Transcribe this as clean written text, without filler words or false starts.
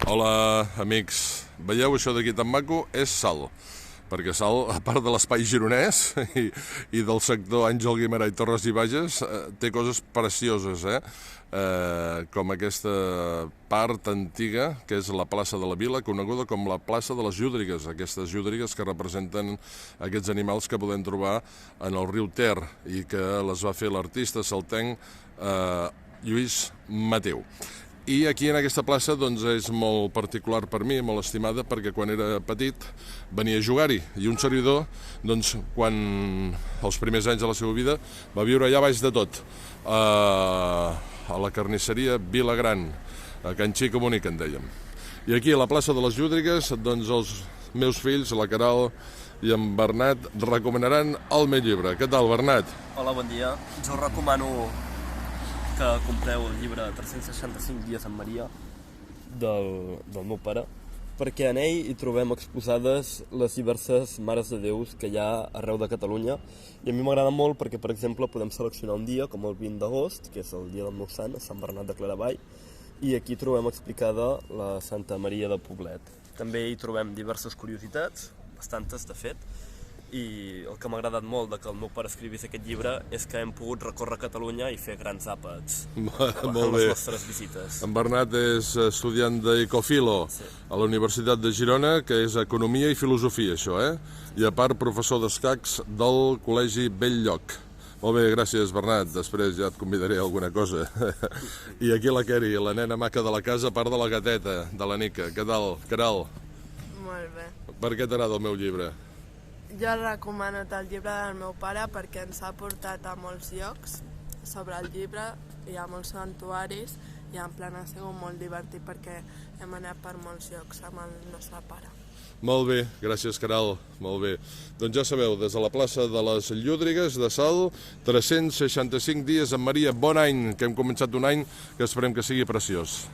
Hola, amics. Veieu això d'aquí tan maco? És Salt. Perquè Salt, a part de l'espai gironès i del sector Àngel Guimerà i Torres i Bages, té coses precioses, com aquesta part antiga, que és la plaça de la Vila, coneguda com la plaça de les Llúdrigues, aquestes llúdrigues que representen aquests animals que podem trobar en el riu Ter i que les va fer l'artista saltenc Lluís Mateu. I aquí en aquesta plaça doncs, és molt particular per mi, molt estimada, perquè quan era petit venia a jugar-hi. I un servidor, doncs, quan els primers anys de la seva vida, va viure allà baix de tot, a la carnisseria Vilagran, a Can Xic Comunica, en dèiem. I aquí a la plaça de les Llúdrigues, doncs, els meus fills, la Queralt i en Bernat, recomanaran el meu llibre. Què tal, Bernat? Hola, bon dia. Jo recomano que compreu el llibre 365 dies amb Maria del meu pare, perquè en ell hi trobem exposades les diverses mares de Déus que hi ha arreu de Catalunya, i a mi m'agrada molt perquè, per exemple, podem seleccionar un dia com el 20 d'agost, que és el dia del meu sant, a Sant Bernat de Claravall, i aquí trobem explicada la Santa Maria de Poblet. També hi trobem diverses curiositats, bastantes de fet, i el que m'ha agradat molt de que el meu pare escrivís aquest llibre és que hem pogut recórrer Catalunya i fer grans àpats en les nostres visites. En Bernat és estudiant d'Ecofilo a la Universitat de Girona, que és Economia i Filosofia, això, I a part professor d'escacs del Col·legi Bell-lloc. Molt bé, gràcies, Bernat. Després ja et convidaré a alguna cosa. I aquí la Keri, la nena maca de la casa, a part de la gateta, de la Nica. Què tal, Queralt? Molt bé. Per què t'agrada el meu llibre? Jo recomano el llibre del meu pare perquè ens ha portat a molts llocs sobre el llibre, hi ha molts santuaris i en plan ha sigut molt divertit perquè hem anat per molts llocs amb el nostre pare. Molt bé, gràcies, Queralt, molt bé. Doncs ja sabeu, des de la plaça de les Llúdrigues de Salt, 365 dies amb Maria, bon any, que hem començat un any que esperem que sigui preciós.